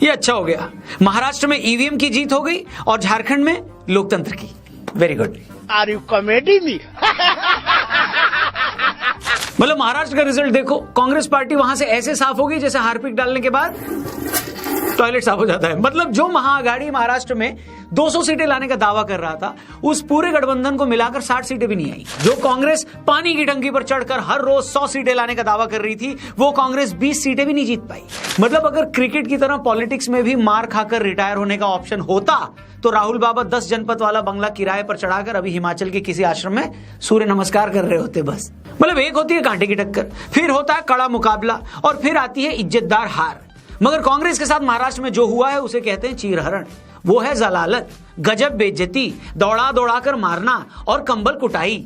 ये अच्छा हो गया, महाराष्ट्र में ईवीएम की जीत हो गई और झारखंड में लोकतंत्र की। Very good. Are you comedy me? मतलब महाराष्ट्र का रिजल्ट देखो, कांग्रेस पार्टी वहां से ऐसे साफ होगी जैसे हार्पिक डालने के बाद टॉयलेट साफ हो जाता है। मतलब जो महाआघाड़ी महाराष्ट्र में 200 सीटें लाने का दावा कर रहा था, उस पूरे गठबंधन को मिलाकर 60 सीटें भी नहीं आई। जो कांग्रेस पानी की टंकी पर चढ़कर हर रोज 100 सीटें लाने का दावा कर रही थी, वो कांग्रेस 20 सीटें भी नहीं जीत पाई। मतलब अगर क्रिकेट की तरह पॉलिटिक्स में भी मार खाकर रिटायर होने का ऑप्शन होता, तो राहुल बाबा 10 जनपद वाला बंगला किराए पर चढ़ाकर अभी हिमाचल के किसी आश्रम में सूर्य नमस्कार कर रहे होते। बस मतलब एक होती है कांटे की टक्कर, फिर होता है कड़ा मुकाबला, और फिर आती है इज्जतदार हार। मगर कांग्रेस के साथ महाराष्ट्र में जो हुआ है उसे कहते हैं चीरहरण। वो है जलालत, गजब बेइज्जती, दौड़ा दौड़ा कर मारना और कंबल कुटाई।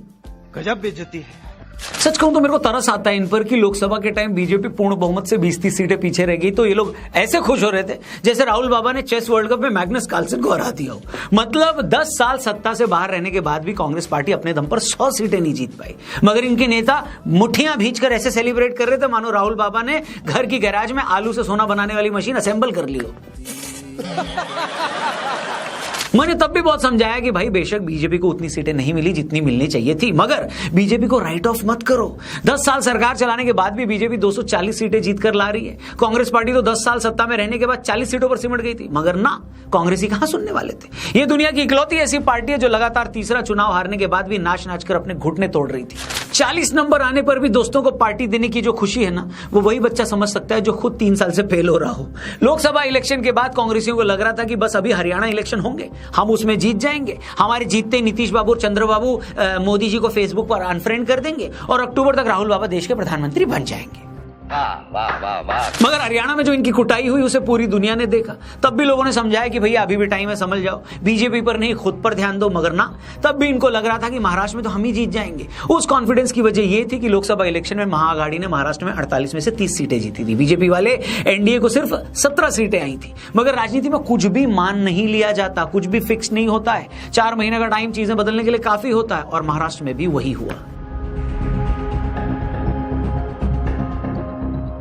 गजब बेइज्जती है। सच कहूं तो मेरे को तरस आता है इन पर कि लोकसभा के टाइम बीजेपी पूर्ण बहुमत से 20-30 सीटें पीछे रह गई तो ये लोग ऐसे खुश हो रहे थे जैसे राहुल बाबा ने चेस वर्ल्ड कप में मैग्नस कार्लसन को हरा दिया हो। मतलब 10 साल सत्ता से बाहर रहने के बाद भी कांग्रेस पार्टी अपने दम पर 100 सीटें नहीं जीत पाई। मगर इनके नेता मुट्ठियां भींचकर ऐसे सेलिब्रेट कर रहे थे मानो राहुल बाबा ने घर की गैराज में आलू से सोना बनाने वाली मशीन असेंबल कर ली हो। मैंने तब भी बहुत समझाया कि भाई बेशक बीजेपी को उतनी सीटें नहीं मिली जितनी मिलनी चाहिए थी, मगर बीजेपी को राइट ऑफ मत करो। 10 साल सरकार चलाने के बाद भी बीजेपी 240 सीटें जीत कर ला रही है। कांग्रेस पार्टी तो 10 साल सत्ता में रहने के बाद 40 सीटों पर सिमट गई थी, मगर ना, कांग्रेसी कहां सुनने वाले थे। ये दुनिया की इकलौती ऐसी पार्टी है जो लगातार तीसरा चुनाव हारने के बाद भी नाच नाच कर अपने घुटने तोड़ रही थी। 40 नंबर आने पर भी दोस्तों को पार्टी देने की जो खुशी है ना, वो वही बच्चा समझ सकता है जो खुद 3 साल से फेल हो रहा हो। लोकसभा इलेक्शन के बाद कांग्रेसियों को लग रहा था कि बस अभी हरियाणा इलेक्शन होंगे, हम उसमें जीत जाएंगे, हमारे जीतते नीतीश बाबू और चंद्रबाबू मोदी जी को फेसबुक पर अनफ्रेंड कर देंगे और अक्टूबर तक राहुल बाबा देश के प्रधानमंत्री बन जाएंगे। मगर हरियाणा में जो इनकी कुटाई हुई उसे पूरी दुनिया ने देखा। तब भी लोगों ने समझाया कि भैया अभी भी टाइम है, समझ जाओ, बीजेपी पर नहीं खुद पर ध्यान दो। मगर ना, तब भी इनको लग रहा था कि महाराष्ट्र में तो हम ही जीत जाएंगे। उस कॉन्फिडेंस की वजह यह थी कि लोकसभा इलेक्शन में महाआघाड़ी ने महाराष्ट्र में 48 में से 30 सीटें जीती थी। बीजेपी वाले एनडीए को सिर्फ 17 सीटें आई थी। मगर राजनीति में कुछ भी मान नहीं लिया जाता, कुछ भी फिक्स नहीं होता है। 4 महीने का टाइम चीजें बदलने के लिए काफी होता है, और महाराष्ट्र में भी वही हुआ।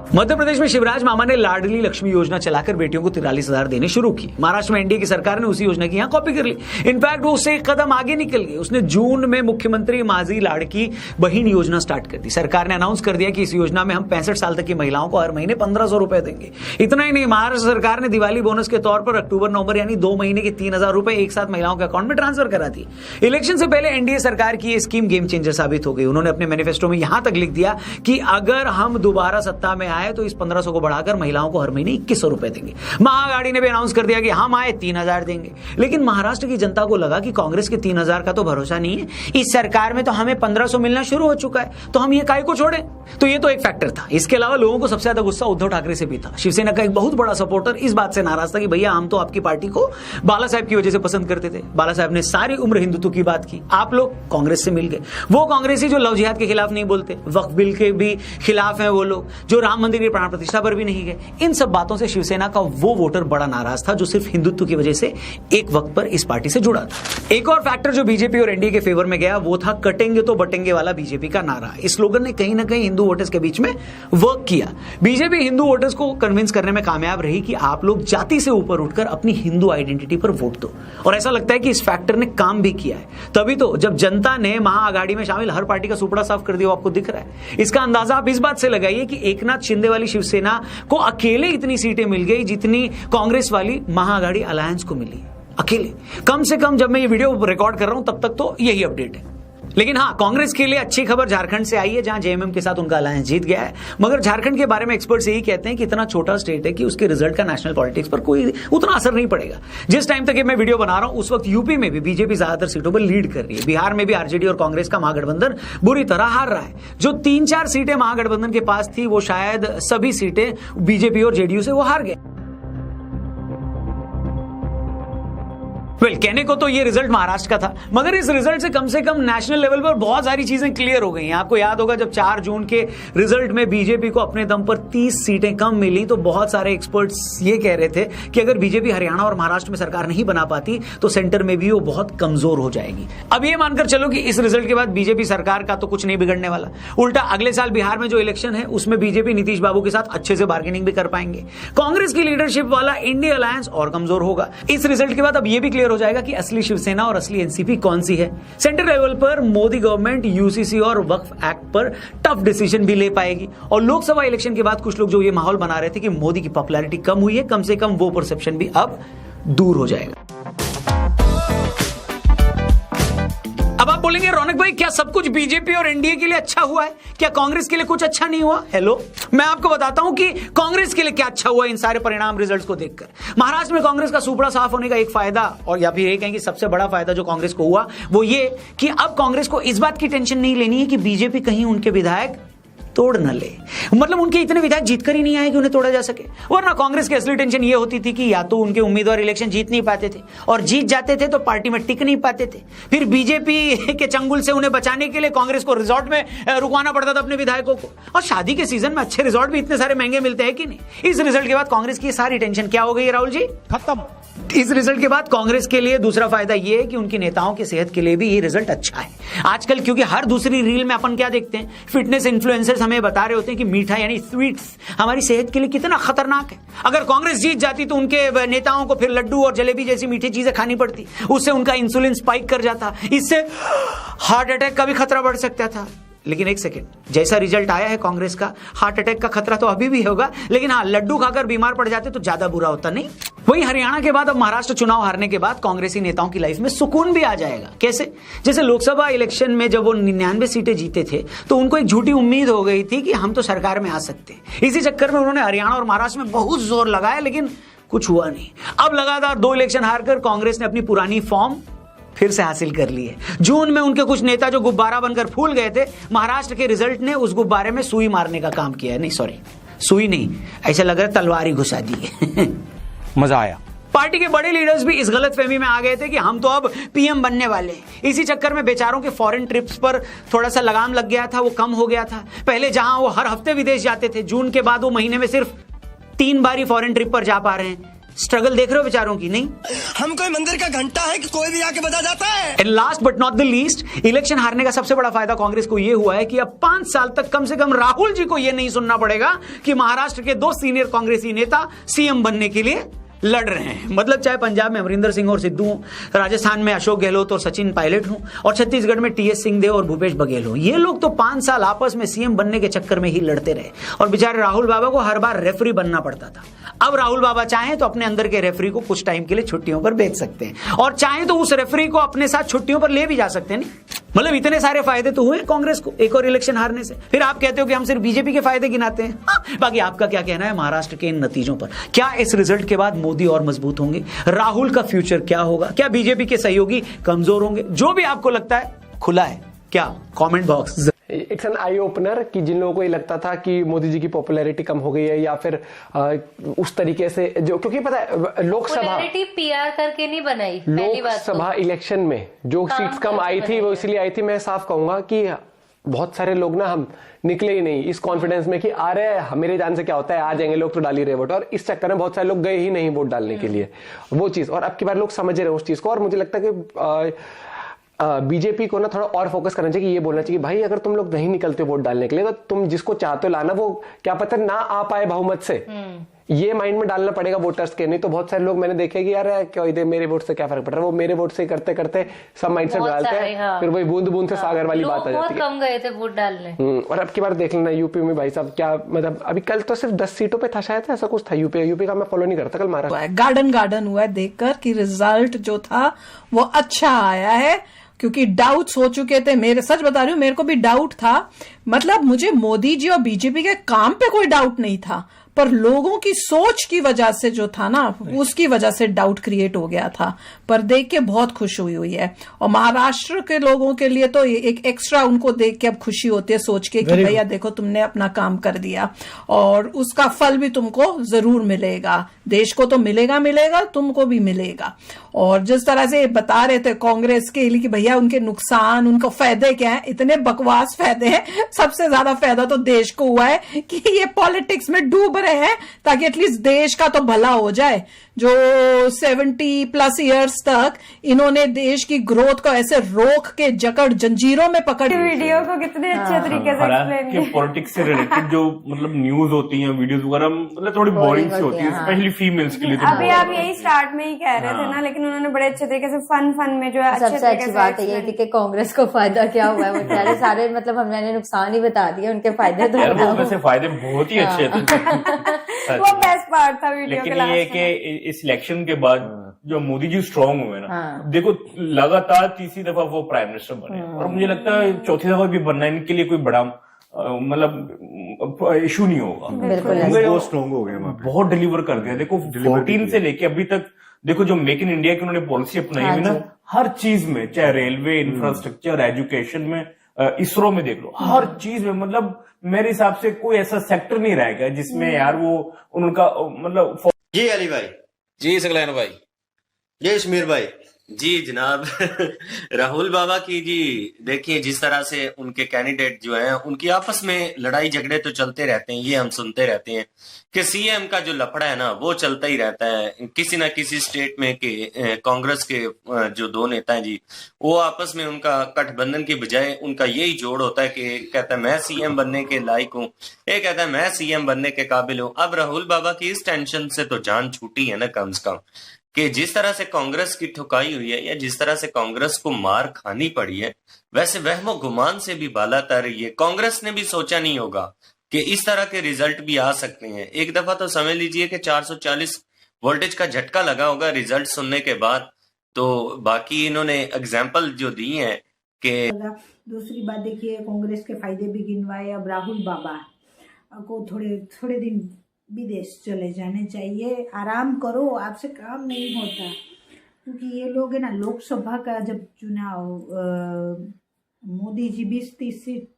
मध्य प्रदेश में शिवराज मामा ने लाडली लक्ष्मी योजना चलाकर बेटियों को 43,000 देने शुरू की। महाराष्ट्र में एनडीए की सरकार ने उसी योजना की यहां कॉपी कर ली। इनफैक्ट वो उससे एक कदम आगे निकल गई। उसने जून में मुख्यमंत्री माझी लाड़की बहन योजना स्टार्ट कर दी। सरकार ने अनाउंस कर दिया कि इस योजना में हम 65 साल तक की महिलाओं को हर महीने 1,500 रुपए देंगे। इतना ही नहीं, महाराष्ट्र सरकार ने दिवाली बोनस के तौर पर अक्टूबर नवंबर यानी 2 महीने के 3,000 रुपए एक साथ महिलाओं के अकाउंट में ट्रांसफर करा दी। इलेक्शन से पहले एनडीए सरकार की यह स्कीम गेम चेंजर साबित हो गई। उन्होंने अपने मैनिफेस्टो में यहां तक लिख दिया कि अगर हम दोबारा सत्ता में आए तो इस 1,500 को बढ़ाकर महिलाओं को हर महीने 2,100 रुपए देंगे। महाआघाड़ी ने भी अनाउंस कर दिया कि हम आए 3,000 देंगे। लेकिन महाराष्ट्र की जनता को लगा कि कांग्रेस के 3,000 का तो भरोसा नहीं है, इस सरकार में तो हमें 1,500 मिलना शुरू हो चुका है, तो हम ये काहे को छोड़ें। तो ये तो एक फैक्टर था। इसके अलावा लोगों को सबसे ज्यादा गुस्सा उद्धव ठाकरे से भी था। शिवसेना का एक बहुत बड़ा सपोर्टर इस बात से नाराज था कि भैया हम तो आपकी पार्टी को बाला साहब की वजह से पसंद करते थे। बाला साहब ने सारी उम्र हिंदुत्व की बात की, आप लोग कांग्रेस से मिल गए। वो कांग्रेसी जो लव जिहाद के खिलाफ नहीं बोलते, वक्फ बिल के भी खिलाफ हैं वो लोग, जो राम मंदिर की प्राण प्रतिष्ठा पर भी नहीं गए। इन सब बातों से शिवसेना का वो वोटर बड़ा नाराज था जो सिर्फ हिंदुत्व की वजह से एक वक्त पर इस पार्टी से जुड़ा था। एक और फैक्टर जो बीजेपी और एनडीए के फेवर में गया वो था कटेंगे तो बटेंगे वाला बीजेपी का नारा। इस स्लोगन ने कहीं ना कहीं हिंदू वोटर्स के बीच में वर्क किया। बीजेपी हिंदू वोटर्स को कन्विंस करने में कामयाब रही कि आप लोग जाति से ऊपर उठकर अपनी हिंदू आइडेंटिटी पर वोट दो, और ऐसा लगता है कि इस फैक्टर ने काम भी किया है। तभी तो जब जनता ने महाआघाड़ी में शामिल हर पार्टी का सुपड़ा साफ कर दिया, आपको दिख रहा है। इसका अंदाजा आप इस बात से लगाइए कि एकनाथ शिंदे वाली शिवसेना को अकेले इतनी सीटें मिल गई जितनी कांग्रेस वाली महाआघाड़ी अलायंस को मिली, अकेले। कम से कम जब मैं ये वीडियो रिकॉर्ड कर रहा हूं तब तक तो यही अपडेट है। लेकिन हाँ, कांग्रेस के लिए अच्छी खबर झारखंड से आई है, जहां जेएमएम के साथ उनका अलायंस जीत गया है। मगर झारखंड के बारे में एक्सपर्ट्स यही कहते हैं कि इतना छोटा स्टेट है कि उसके रिजल्ट का नेशनल पॉलिटिक्स पर कोई उतना असर नहीं पड़ेगा। जिस टाइम तक ये मैं वीडियो बना रहा हूं उस वक्त यूपी में भी बीजेपी ज्यादातर सीटों पर लीड कर रही है। बिहार में भी आरजेडी और कांग्रेस का महागठबंधन बुरी तरह हार रहा है। जो 3-4 सीटें महागठबंधन के पास थी वो शायद सभी सीटें बीजेपी और जेडीयू से वो हार गए। वेल, कहने को तो ये रिजल्ट महाराष्ट्र का था, मगर इस रिजल्ट से कम नेशनल लेवल पर बहुत सारी चीजें क्लियर हो गई हैं। आपको याद होगा जब 4 जून के रिजल्ट में बीजेपी को अपने दम पर 30 सीटें कम मिली तो बहुत सारे एक्सपर्ट्स ये कह रहे थे कि अगर बीजेपी हरियाणा और महाराष्ट्र में सरकार नहीं बना पाती तो सेंटर में भी वो बहुत कमजोर हो जाएगी। अब ये मानकर चलो कि इस रिजल्ट के बाद बीजेपी सरकार का तो कुछ नहीं बिगड़ने वाला, उल्टा अगले साल बिहार में जो इलेक्शन है उसमें बीजेपी नीतीश बाबू के साथ अच्छे से बार्गेनिंग भी कर पाएंगे। कांग्रेस की लीडरशिप वाला इंडिया अलायंस और कमजोर होगा। इस रिजल्ट के बाद अब यह भी क्लियर हो जाएगा कि असली शिवसेना और असली एनसीपी कौन सी है। सेंट्रल लेवल पर मोदी गवर्नमेंट यूसीसी और वक्फ एक्ट पर टफ डिसीजन भी ले पाएगी। और लोकसभा इलेक्शन के बाद कुछ लोग जो ये माहौल बना रहे थे कि मोदी की पॉपुलैरिटी कम हुई है, कम से कम वो परसेप्शन भी अब दूर हो जाएगा। अब आप बोलेंगे रौनक भाई क्या सब कुछ बीजेपी और एनडीए के लिए अच्छा हुआ है, क्या कांग्रेस के लिए कुछ अच्छा नहीं हुआ? हेलो, मैं आपको बताता हूं कि कांग्रेस के लिए क्या अच्छा हुआ इन सारे परिणाम रिजल्ट्स को देखकर। महाराष्ट्र में कांग्रेस का सुपड़ा साफ होने का एक फायदा, और या फिर ये कहें कि सबसे बड़ा फायदा जो कांग्रेस को हुआ वो ये कि अब कांग्रेस को इस बात की टेंशन नहीं लेनी है कि बीजेपी कहीं उनके विधायक तोड़ न ले। मतलब उनके इतने विधायक जीतकर ही नहीं आए कि उन्हें तोड़ा जा सके। वरना कांग्रेस की असली टेंशन ये होती थी कि या तो उनके उम्मीदवार इलेक्शन जीत नहीं पाते थे, और जीत जाते थे तो पार्टी में टिक नहीं पाते थे। फिर बीजेपी के चंगुल से उन्हें बचाने के लिए कांग्रेस को रिजॉर्ट में रुकवाना पड़ता था अपने विधायकों को। और शादी के सीजन में अच्छे रिजॉर्ट भी इतने सारे महंगे मिलते हैं कि नहीं। इस रिजल्ट के बाद कांग्रेस की सारी टेंशन क्या हो गई राहुल जी? खत्म। इस रिजल्ट के बाद कांग्रेस के लिए दूसरा फायदा यह है कि उनकी नेताओं की सेहत के लिए भी ये रिजल्ट अच्छा है। आजकल क्योंकि हर दूसरी रील में अपन क्या देखते हैं, फिटनेस इन्फ्लुएंसर्स हमें बता रहे होते हैं कि मीठा यानी स्वीट्स हमारी सेहत के लिए कितना खतरनाक है। अगर कांग्रेस जीत जाती तो उनके नेताओं को फिर लड्डू और जलेबी जैसी मीठी चीजें खानी पड़ती, उससे उनका इंसुलिन स्पाइक कर जाता, इससे हार्ट अटैक का भी खतरा बढ़ सकता था। लेकिन एक सेकेंड, जैसा रिजल्ट आया है कांग्रेस का, हार्ट अटैक का खतरा तो अभी भी होगा, लेकिन हाँ, लड्डू खाकर बीमार पड़ जाते तो ज्यादा बुरा होता नहीं। वहीं हरियाणा के बाद अब महाराष्ट्र चुनाव हारने के बाद कांग्रेसी नेताओं की लाइफ में सुकून भी आ जाएगा। कैसे? जैसे लोकसभा इलेक्शन में जब वो 99 सीटें जीते थे तो उनको एक झूठी उम्मीद हो गई थी कि हम तो सरकार में आ सकते हैं। इसी चक्कर में उन्होंने हरियाणा और महाराष्ट्र में बहुत जोर लगाया, लेकिन कुछ हुआ नहीं। अब लगातार 2 इलेक्शन हारकर कांग्रेस ने अपनी पुरानी फॉर्म फिर से हासिल कर ली है। जून में उनके कुछ नेता जो गुब्बारा बनकर फूल गए थे, महाराष्ट्र के रिजल्ट ने उस गुब्बारे में सुई मारने का काम किया है। नहीं सॉरी, सुई नहीं, ऐसा लग रहा है तलवार ही घुसा दी है। मजा आया। पार्टी के बड़े लीडर्स भी इस गलतफहमी में आ गए थे कि हम तो अब पीएम बनने वाले हैं। इसी चक्कर में बेचारों के फॉरेन ट्रिप्स पर थोड़ा सा लगाम लग गया था, वो कम हो गया था। पहले जहां वो हर हफ्ते विदेश जाते थे, जून के बाद वो महीने में सिर्फ 3 बार ही फॉरेन ट्रिप पर जा पा रहे हैं। स्ट्रगल देख रहे हो बेचारों की? नहीं, हम कोई मंदिर का घंटा है कि कोई भी आके बजा जाता है। And last but not the least, election हारने का सबसे बड़ा फायदा कांग्रेस को यह हुआ है कि अब 5 साल तक कम से कम राहुल जी को यह नहीं सुनना पड़ेगा कि महाराष्ट्र के 2 सीनियर कांग्रेसी नेता सीएम बनने के लिए लड़ रहे हैं। मतलब चाहे पंजाब में अमरिंदर सिंह और सिद्धू हो, राजस्थान में अशोक गहलोत और सचिन पायलट हो, और छत्तीसगढ़ में टीएस सिंहदेव और भूपेश बघेल हो, ये लोग तो 5 साल आपस में सीएम बनने के चक्कर में ही लड़ते रहे, और बेचारे राहुल बाबा को हर बार रेफरी बनना पड़ता था। अब राहुल बाबा चाहें तो अपने अंदर के रेफरी को कुछ टाइम के लिए छुट्टियों पर भेज सकते हैं, और चाहें तो उस रेफरी को अपने साथ छुट्टियों पर ले भी जा सकते हैं। नहीं, मतलब इतने सारे फायदे तो हुए कांग्रेस को एक और इलेक्शन हारने से। फिर आप कहते हो कि हम सिर्फ बीजेपी के फायदे गिनाते हैं। बाकी आपका क्या कहना है महाराष्ट्र के इन नतीजों पर? क्या इस रिजल्ट के बाद मोदी और मजबूत होंगे? राहुल का फ्यूचर क्या होगा? क्या बीजेपी के सहयोगी कमजोर होंगे? जो भी आपको लगता है खुला है, क्या comment box. It's an eye opener कि जिन लोगों को ये लगता था कि मोदी जी की पॉपुलैरिटी कम हो गई है, या फिर उस तरीके से जो, क्योंकि पता है लोकसभा पीआर करके नहीं बनाई, पहली बात तो। लोकसभा इलेक्शन में जो सीट्स कम आई थी वो इसलिए आई थी, मैं साफ कहूंगा कि बहुत सारे लोग ना हम निकले ही नहीं इस कॉन्फिडेंस में कि आ रहे हैं, मेरे जान से क्या होता है, आ जाएंगे लोग तो डाल ही रहे वोट, और इस चक्कर में बहुत सारे लोग गए ही नहीं वोट डालने के लिए, वो चीज। और अब की बार लोग समझ रहे हैं उस चीज को, और मुझे लगता है कि बीजेपी को ना थोड़ा और फोकस करना चाहिए कि ये बोलना चाहिए भाई अगर तुम लोग नहीं निकलते वोट डालने के लिए तो तुम जिसको चाहते हो लाना, वो क्या पता ना आ पाए बहुमत से, ये माइंड में डालना पड़ेगा वोटर्स के। नहीं तो बहुत सारे लोग मैंने देखे कि यार क्या इधर मेरे वोट से क्या फर्क पड़ रहा है, वो मेरे वोट से करते करते सब माइंड से डालते हैं, हाँ। फिर वही बूंद बूंद से सागर वाली बात आ जाती है। कम गए थे वोट डालने। और अब की बार देख लेना यूपी में भाई साहब क्या, मतलब अभी कल तो सिर्फ 10 सीटों पे था शायद, ऐसा कुछ था। यूपी का मैं फॉलो नहीं करता, कल महाराष्ट्र गार्डन हुआ है देखकर कि रिजल्ट जो था वो अच्छा आया है, क्योंकि डाउट्स हो चुके थे। मेरे सच बता रही हूँ, मेरे को भी डाउट था। मतलब मुझे मोदी जी और बीजेपी के काम पे कोई डाउट नहीं था, पर लोगों की सोच की वजह से जो था ना, उसकी वजह से डाउट क्रिएट हो गया था। पर देख के बहुत खुश हुई है। और महाराष्ट्र के लोगों के लिए तो एक एक्स्ट्रा उनको देख के अब खुशी होती है, सोच के कि भैया देखो तुमने अपना काम कर दिया और उसका फल भी तुमको जरूर मिलेगा। देश को तो मिलेगा, तुमको भी मिलेगा। और जिस तरह से बता रहे थे कांग्रेस के लिए कि भैया उनके नुकसान, उनको फायदे क्या है, इतने बकवास फायदे हैं। सबसे ज्यादा फायदा तो देश को हुआ है कि ये पॉलिटिक्स में डूब रहे हैं ताकि एटलीस्ट देश का तो भला हो जाए। जो 70+ ईयर्स तक इन्होंने देश की ग्रोथ को ऐसे रोक के जकड़ जंजीरों में पकड़, वीडियो को कितने अच्छे तरीके से एक्सप्लेन किया। पॉलिटिक्स से रिलेटेड जो मतलब न्यूज होती हैं, वीडियोस वगैरह, मतलब थोड़ी बोरिंग सी होती है, स्पेशली फीमेल्स के लिए। अभी आप यही स्टार्ट में ही कह रहे थे ना, लेकिन उन्होंने बड़े अच्छे तरीके से फन में जो है सबसे अच्छी बात है ये कि कांग्रेस को फायदा क्या हुआ है, वो बेचारे सारे मतलब हमने नुकसान ही बता दिए, उनके फायदे तो वैसे फायदे बहुत ही अच्छे थे। वो बेस्ट पार्ट था वीडियो के। लेकिन ये कि इस इलेक्शन के बाद जो मोदी जी स्ट्रांग हुए ना, देखो लगातार तीसरी दफा वो प्राइम मिनिस्टर बने, और मुझे लगता है चौथी दफा भी बनना इनके लिए कोई बड़ा मतलब इशू नहीं होगा। बिल्कुल स्ट्रांग हो गए, बहुत डिलीवर कर दिया। देखो 14 से लेके अभी तक देखो जो मेक इन इंडिया की उन्होंने पॉलिसी अपनाई हुई ना, हर चीज में, चाहे रेलवे, इंफ्रास्ट्रक्चर, एजुकेशन में, इसरो में देख लो, हर चीज में मतलब मेरे हिसाब से कोई ऐसा सेक्टर नहीं रह गया जिसमें यार वो उनका मतलब। जी अली भाई, जी सकलैन भाई, जी शमीर भाई। जी जनाब राहुल बाबा की जी देखिए, जिस तरह से उनके कैंडिडेट जो हैं उनकी आपस में लड़ाई झगड़े तो चलते रहते हैं, ये हम सुनते रहते हैं कि सीएम का जो लफड़ा है ना वो चलता ही रहता है किसी ना किसी स्टेट में कि कांग्रेस के जो दो नेता हैं जी, वो आपस में उनका गठबंधन की बजाय उनका यही जोड़ होता है कि कहता है मैं सीएम बनने के लायक हूँ, ये कहता है मैं सीएम बनने के काबिल हूँ। अब राहुल बाबा की इस टेंशन से तो जान छूटी है ना कम से कम, कि जिस तरह से कांग्रेस की ठुकाई हुई है या जिस तरह से कांग्रेस को मार खानी पड़ी है, वैसे वहमो गुमान से भी बाला तर रही है। कांग्रेस ने भी सोचा नहीं होगा कि इस तरह के रिजल्ट भी आ सकते हैं। एक दफा तो समझ लीजिए कि 440 वोल्टेज का झटका लगा होगा रिजल्ट सुनने के बाद। तो बाकी इन्होंने एग्जाम्पल जो दी है कि दूसरी बात देखिए, कांग्रेस के फायदे भी गिनवाए। अब राहुल बाबा को थोड़े दिन विदेश चले जाने चाहिए, आराम करो, आपसे काम नहीं होता। क्योंकि ये लोग है ना, लोकसभा का जब चुनाव मोदी जी 20-30 सीट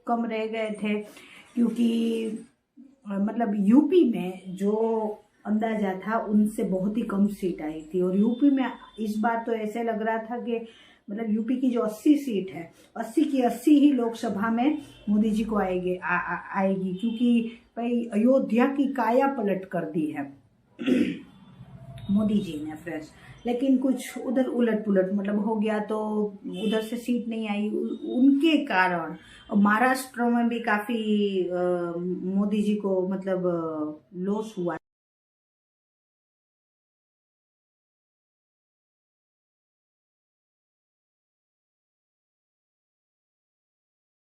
कम रह गए थे, क्योंकि मतलब यूपी में जो अंदाजा था उनसे बहुत ही कम सीट आई थी। और यूपी में इस बार तो ऐसे लग रहा था कि मतलब यूपी की जो 80 सीट है, 80 की 80 ही लोकसभा में मोदी जी को आएगी, क्योंकि भाई अयोध्या की काया पलट कर दी है मोदी जी ने फ्रेश। लेकिन कुछ उधर उलट पुलट मतलब हो गया, तो उधर से सीट नहीं आई उनके कारण। महाराष्ट्र में भी काफी मोदी जी को मतलब लॉस हुआ।